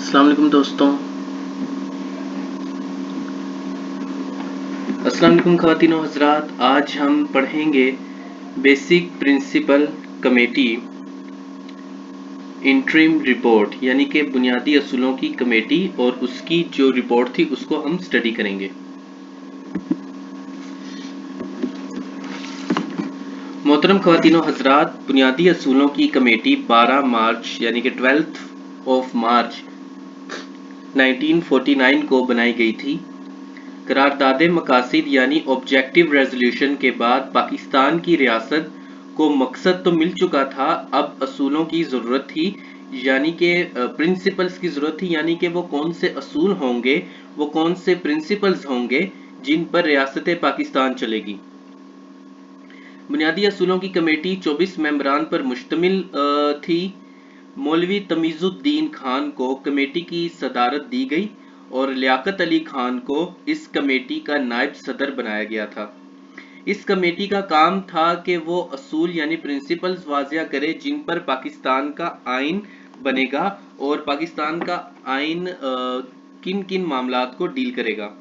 अस्सलाम वालेकुम दोस्तों। अस्सलाम वालेकुम ख़वातीन व हज़रात। आज हम पढ़ेंगे basic principle committee interim report, यानी कि बुनियादी असूलों की कमेटी, और उसकी जो रिपोर्ट थी उसको हम स्टडी करेंगे। मोहतरम ख़वातीन व हज़रात, बुनियादी असूलों की कमेटी 12 मार्च यानी कि 12 ऑफ मार्च 1949 को बनाई गई थी। करारदाद मकासिद यानी ऑब्जेक्टिव रेजोल्यूशन के बाद पाकिस्तान की रियासत को मकसद तो मिल चुका था, अब असूलों की ज़रूरत थी, यानी कि प्रिंसिपल्स की ज़रूरत थी, यानी कि वो कौन से असूल होंगे, वो कौन से प्रिंसिपल्स होंगे जिन पर रियासत पाकिस्तान चलेगी। बुनियादी असूलों की कमेटी 24 मेंबरान पर मुश्तमिल थी। मौलवी तमीज़ुद्दीन खान को कमेटी की सदारत दी गई और लियाकत अली खान को इस कमेटी का नायब सदर बनाया गया था। इस कमेटी का काम था कि वो असूल यानी प्रिंसिपल्स वाज़िया करे जिन पर पाकिस्तान का आइन बनेगा और पाकिस्तान का आइन किन किन मामलात को डील करेगा।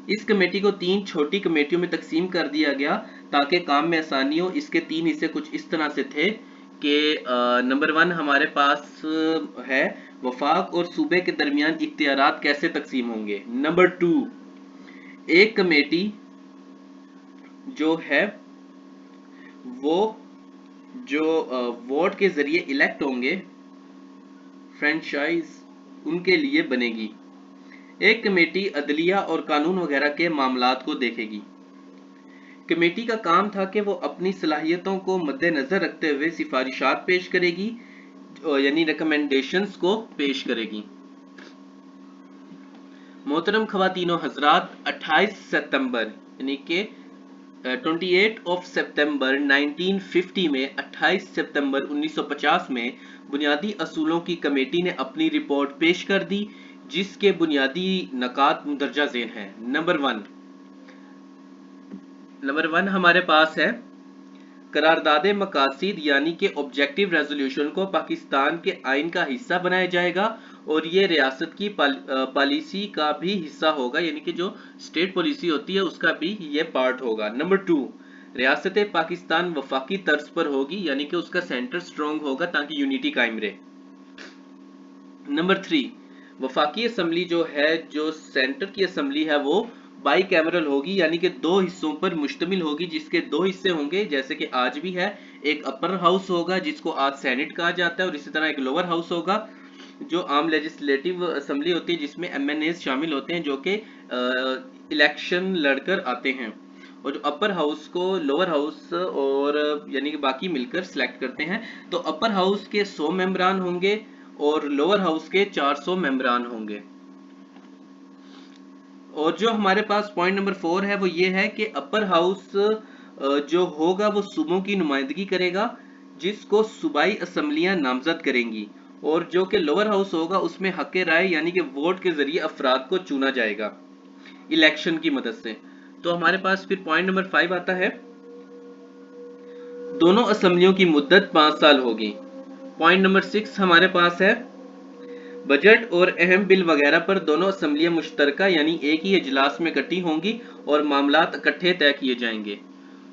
इस कमेटी को 3 छोटी कमेटियों में तकसीम कर दिया गया ताकि काम में आसानी हो। इसके 3 हिस्से कुछ इस तरह से थे कि नंबर 1 हमारे पास है वफाक और सूबे के दरमियान इख्तियारात कैसे तकसीम होंगे। नंबर 2, एक कमेटी जो है वो जो वोट के जरिए इलेक्ट होंगे, फ्रेंचाइज, उनके लिए बनेगी। एक कमेटी अदलिया और कानून वगैरह के मामलात को देखेगी। कमेटी का काम था कि वो अपनी सलाहियतों को मद्देनजर रखते हुए सिफारिशात पेश करेगी, यानी रिकमेंडेशंस को पेश करेगी। मोहतरम ख़वातीन व हज़रात, 28 सितंबर यानी कि 28 ऑफ सितंबर 1950 में 28 सितंबर 1950 में बुनियादी असूलों की कमेटी ने अपनी रिपोर्ट पेश कर दी, जिसके बुनियादी नकात मुंदरजा ज़ेल हैं। नंबर 1 हमारे पास है करारदाद मकासिद यानी कि ऑब्जेक्टिव रेजोल्यूशन को पाकिस्तान के आइन का हिस्सा बनाया जाएगा और ये रियासत की पॉलिसी का भी हिस्सा होगा, यानी कि जो स्टेट पॉलिसी होती है उसका भी ये पार्ट होगा। नंबर 2, रियासत पाकिस्तान वफाकी तर्ज पर होगी, यानी कि उसका सेंटर स्ट्रॉन्ग होगा ताकि यूनिटी कायम रहे। नंबर 3, वफाकी असम्बली जो है, जो सेंटर की असम्बली है, वो बाई कैमरल होगी, यानी कि 2 हिस्सों पर मुश्तमिल होगी, जिसके 2 हिस्से होंगे जैसे कि आज भी है। एक अपर हाउस होगा जिसको आज सेनेट कहा जाता है और इसी तरह एक लोअर हाउस होगा जो आम लेजिस्लेटिव असम्बली होती है, जिसमें MNAs शामिल होते हैं जो कि इलेक्शन लड़कर आते हैं, और जो अपर हाउस को लोअर हाउस और यानी कि बाकी मिलकर सिलेक्ट करते हैं। तो अपर हाउस के 100 मेंबरान होंगे और लोअर हाउस के 400 मेंबरान होंगे। और जो हमारे पास पॉइंट नंबर 4 है वो ये है कि अपर हाउस जो होगा वो सूबों की नुमाइंदगी करेगा, जिसको सूबाई असम्बलियां नामजद करेंगी, और जो कि लोअर हाउस होगा उसमें हक राय यानी कि वोट के जरिए अफराद को चुना जाएगा इलेक्शन की मदद से। तो हमारे पास फिर पॉइंट नंबर 5 आता है, दोनों असम्बलियों की मुद्दत 5 साल होगी। पॉइंट नंबर 6 हमारे पास है, बजट और अहम बिल वगैरह पर दोनों असम्बलियां मुश्तरका यानी एक ही इजलास में इकट्ठी होंगी और मामलात इकट्ठे तय किए जाएंगे।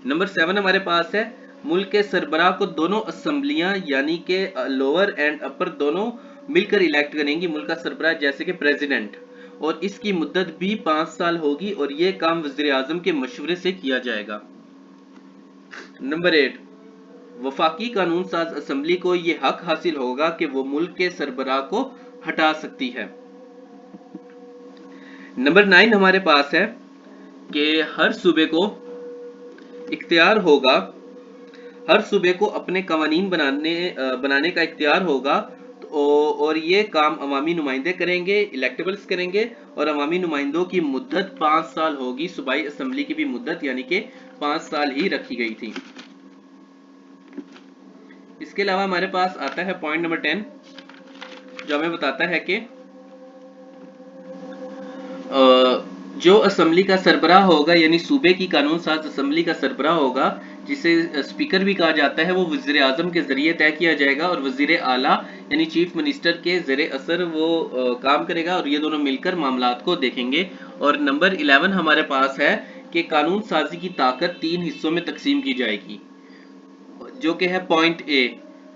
नंबर 7 हमारे पास है, मुल्क के सरबराह को दोनों असम्बलियां यानी कि लोअर एंड अपर दोनों मिलकर इलेक्ट करेंगी मुल्क का सरबराह, जैसे कि प्रेसिडेंट, और इसकी मुद्दत भी 5 साल होगी और ये काम वज़ीर आज़म के मशवरे से किया जाएगा। नंबर 8, वफाकी कानून साज असम्बली को ये हक हासिल होगा कि वो मुल्क के सरबराह को हटा सकती है। नंबर 9 हमारे पास है कि हर सूबे को इख्तियार होगा, हर सूबे को अपने कवानीन बनाने का इख्तियार होगा, और ये काम अवामी नुमाइंदे करेंगे, इलेक्टेबल्स करेंगे, और अवामी नुमाइंदों की मुद्दत 5 साल होगी। सूबाई असम्बली की भी मुद्दत यानी कि 5 साल ही रखी गई थी। इसके अलावा हमारे पास आता है पॉइंट नंबर 10 जो हमें बताता है कि जो असम्बली का सरबराह होगा यानी सूबे की कानून साज असम्बली का सरबराह होगा, जिसे स्पीकर भी कहा जाता है, वो वजीर आजम के जरिए तय किया जाएगा और वजीर आला यानी चीफ मिनिस्टर के ज़ेरे असर वो काम करेगा और ये दोनों मिलकर मामलात को देखेंगे। और नंबर 11 हमारे पास है कि कानून साजी की ताकत 3 हिस्सों में तकसीम की जाएगी, जो कि है पॉइंट ए,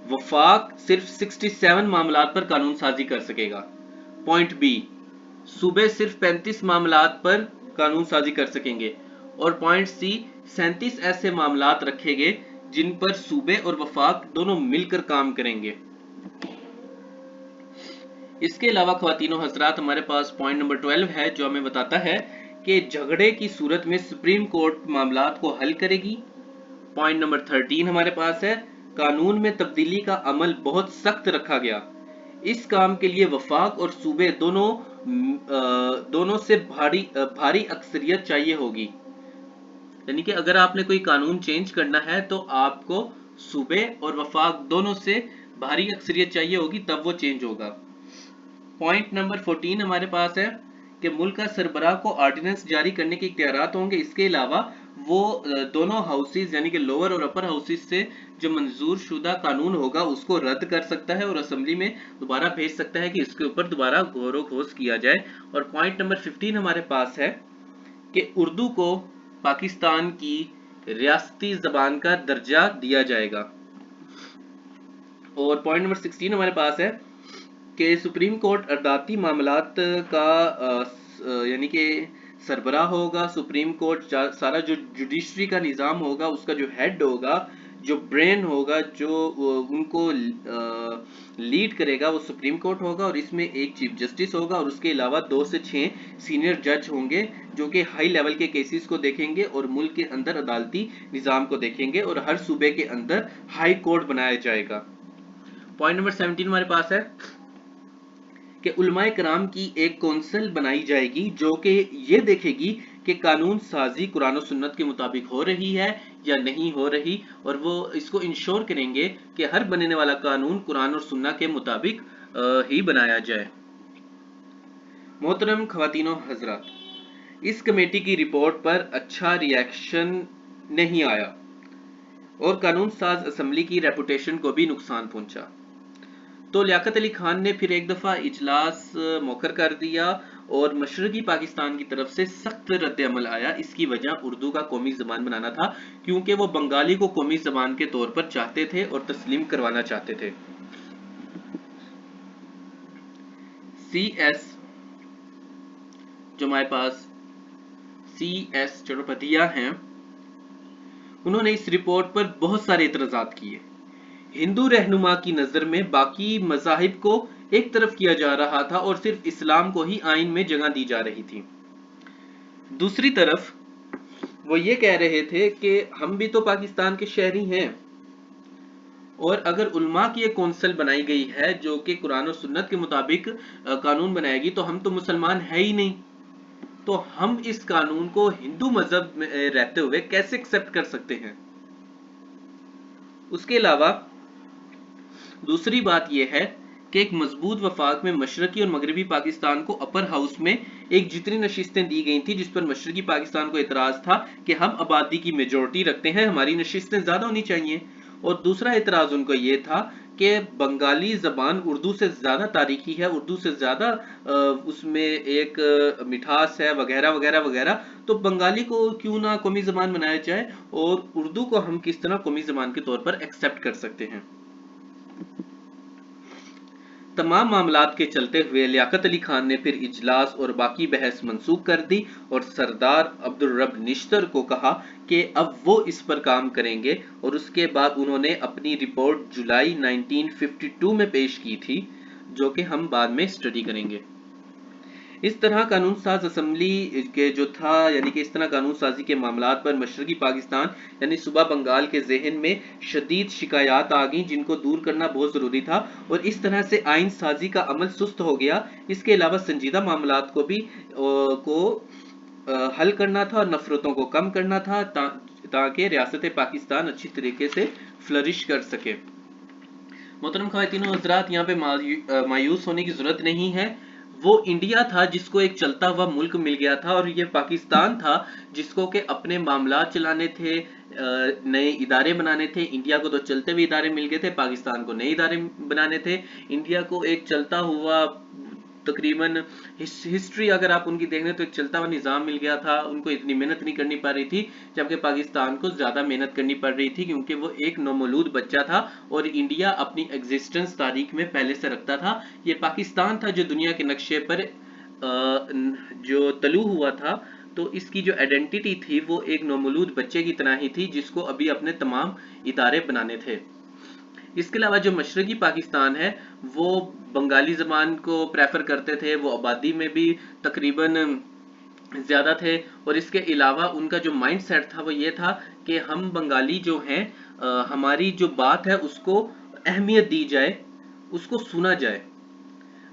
वफाक सिर्फ 67 मामलात पर कानून साजी कर सकेगा। पॉइंट बी, सूबे सिर्फ 35 मामलात पर कानून साजी कर सकेंगे। और पॉइंट सी, 37 ऐसे मामलात रखेंगे जिन पर सूबे और वफाक दोनों मिलकर काम करेंगे। इसके अलावा ख्वातीनो हजरात, हमारे पास पॉइंट नंबर 12 है, जो हमें बताता है कि झगड़े की सूरत में सुप्रीम कोर्ट मामलात को हल करेगी। पॉइंट नंबर 13 हमारे पास है, कानून में तब्दीली का अमल बहुत सख्त रखा गया। इस काम के लिए वफाक और सूबे दोनों से भारी अक्सरियत चाहिए होगी। यानी कि अगर आपने कोई कानून चेंज करना है तो आपको सूबे और वफाक दोनों से भारी अक्सरियत चाहिए होगी, तब वो चेंज होगा। पॉइंट नंबर 14 हमारे पास है कि मुल्क का सरबराह को ऑर्डिनेंस जारी करने के इख्तियारात होंगे। इसके अलावा वो दोनों हाउसेज यानी कि लोअर और अपर हाउसेज से जो मंजूर शुदा कानून होगा उसको रद्द कर सकता है और असेंबली में दोबारा भेज सकता है कि इसके ऊपर दोबारा गौर खोज किया जाए। और पॉइंट नंबर 15 हमारे पास है कि उर्दू को पाकिस्तान की रियासती जबान का दर्जा दिया जाएगा। और पॉइंट नंबर 16 हमारे पास है कि सुप्रीम कोर्ट अदालती मामलात का यानी कि सरबराह होगा। सुप्रीम कोर्ट सारा जो जुडिशरी का निज़ाम होगा उसका जो हेड होगा, जो ब्रेन होगा, जो उनको लीड करेगा, वो सुप्रीम कोर्ट होगा। और इसमें एक चीफ जस्टिस होगा और उसके अलावा 2 से 6 सीनियर जज होंगे जो कि हाई लेवल के केसेस को देखेंगे और मुल्क के अंदर अदालती निज़ाम को देखेंगे। और हर सूबे के अंदर हाई कोर्ट बनाया जाएगा। पॉइंट नंबर 17 हमारे पास है कि उलमाए कराम की एक कौंसिल बनाई जाएगी जो कि ये देखेगी कि कानून साजी कुरान और सुन्नत के मुताबिक हो रही है या नहीं हो रही, और वो इसको इंश्योर करेंगे कि हर बनने वाला कानून कुरान और सुन्नत के मुताबिक ही बनाया जाए। मोहतरम ख्वातीनो हजरात, इस कमेटी की रिपोर्ट पर अच्छा रिएक्शन नहीं आया और कानून साज असम्बली की रेपुटेशन को भी नुकसान पहुंचा। तो लियाकत अली खान ने फिर एक दफ़ा इजलास मौखर कर दिया और मशरकी पाकिस्तान की तरफ से सख्त रद्द अमल आया। इसकी वजह उर्दू का कौमी ज़बान बनाना था, क्योंकि वो बंगाली को कौमी ज़बान के तौर पर चाहते थे और तस्लीम करवाना चाहते थे। CS जो हमारे पास CS चट्टोपाध्याय हैं, उन्होंने इस रिपोर्ट पर बहुत सारे इतराज़ात किए। हिंदू रहनुमा की नज़र में बाकी मज़ाहिब को एक तरफ किया जा रहा था और सिर्फ इस्लाम को ही आइन में जगह दी जा रही थी। दूसरी तरफ वो ये कह रहे थे कि हम भी तो पाकिस्तान के शहरी हैं और अगर उलमा की एक कौंसिल बनाई गई है जो कि कुरान और सुन्नत के मुताबिक कानून बनाएगी तो हम तो मुसलमान है ही नहीं, तो हम इस कानून को हिंदू मजहब में रहते हुए कैसे एक्सेप्ट कर सकते हैं। उसके अलावा दूसरी बात यह है कि एक मजबूत वफाक में मशरकी और मगरबी पाकिस्तान को अपर हाउस में एक जितनी नशिस्तें दी गई थी जिस पर मशरकी पाकिस्तान को एतराज था कि हम आबादी की मेजोरिटी रखते हैं, हमारी नशिस्तें ज्यादा होनी चाहिए। और दूसरा एतराज उनको ये था कि बंगाली जबान उर्दू से ज्यादा तारीखी है, उर्दू से ज्यादा उसमें एक मिठास है वगैरह वगैरह वगैरह, तो बंगाली को क्यों ना कौमी जबान बनाया जाए और उर्दू को हम किस तरह कौमी जबान के तौर पर एक्सेप्ट कर सकते हैं। तमाम मामलात के चलते हुए लियाकत अली खान ने फिर इजलास और बाकी बहस मंसूख कर दी और सरदार अब्दुल रब निश्तर को कहा कि अब वो इस पर काम करेंगे। और उसके बाद उन्होंने अपनी रिपोर्ट जुलाई 1952 में पेश की थी, जो कि हम बाद में स्टडी करेंगे। इस तरह कानून साज असम्बली के जो था, यानी कि इस तरह कानून साजी के मामलात पर मशरकी पाकिस्तान यानी सूबा बंगाल के जहन में शदीद शिकायत आ गई जिनको दूर करना बहुत ज़रूरी था और इस तरह से आइन साजी का अमल सुस्त हो गया। इसके अलावा संजीदा मामलात को भी हल करना था और नफरतों को कम करना था ताकि रियासत पाकिस्तान अच्छी तरीके से फ्लरिश कर सके। मोहतरम ख़वातीन व हज़रात, यहाँ पे मायूस होने की ज़रूरत नहीं है। वो इंडिया था जिसको एक चलता हुआ मुल्क मिल गया था, और ये पाकिस्तान था जिसको के अपने मामलात चलाने थे, नए इदारे बनाने थे। इंडिया को तो चलते हुए इदारे मिल गए थे, पाकिस्तान को नए इदारे बनाने थे। इंडिया को एक चलता हुआ तकरीबन हिस्ट्री अगर आप उनकी देख लें तो एक चलता हुआ निज़ाम मिल गया था, उनको इतनी मेहनत नहीं करनी पड़ रही थी, जबकि पाकिस्तान को ज़्यादा मेहनत करनी पड़ रही थी क्योंकि वो एक नौमौलूद बच्चा था और इंडिया अपनी एग्जिस्टेंस तारीख में पहले से रखता था। ये पाकिस्तान था जो दुनिया के नक्शे पर जो तलू हुआ था, तो इसकी जो आइडेंटिटी थी वो एक नौमौलूद बच्चे की तरह ही थी जिसको अभी अपने तमाम इदारे बनाने थे। इसके अलावा जो मशरकी पाकिस्तान है वो बंगाली ज़बान को प्रेफर करते थे, वो आबादी में भी तकरीबन ज़्यादा थे, और इसके अलावा उनका जो माइंड सेट था वो ये था कि हम बंगाली जो हैं, हमारी जो बात है उसको अहमियत दी जाए, उसको सुना जाए।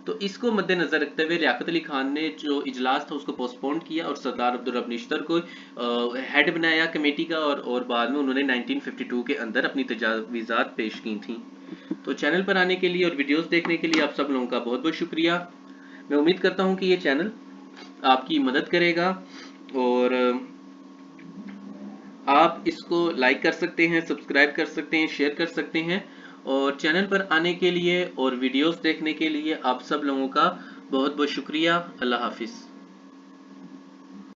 तो इसको मद्देनजर रखते हुए लियाकत अली खान ने जो इजलास था उसको पोस्टपोन किया और सरदार अब्दुल रब निश्तर को हेड बनाया कमेटी का, और बाद में उन्होंने 1952 के अंदर अपनी तजावीज़ात पेश की थी। तो चैनल पर आने के लिए और वीडियोस देखने के लिए आप सब लोगों का बहुत बहुत शुक्रिया। मैं उम्मीद करता हूँ कि ये चैनल आपकी मदद करेगा, और आप इसको लाइक कर सकते हैं, सब्सक्राइब कर सकते हैं, शेयर कर सकते हैं। और चैनल पर आने के लिए और वीडियोस देखने के लिए आप सब लोगों का बहुत बहुत शुक्रिया। अल्लाह हाफिज़।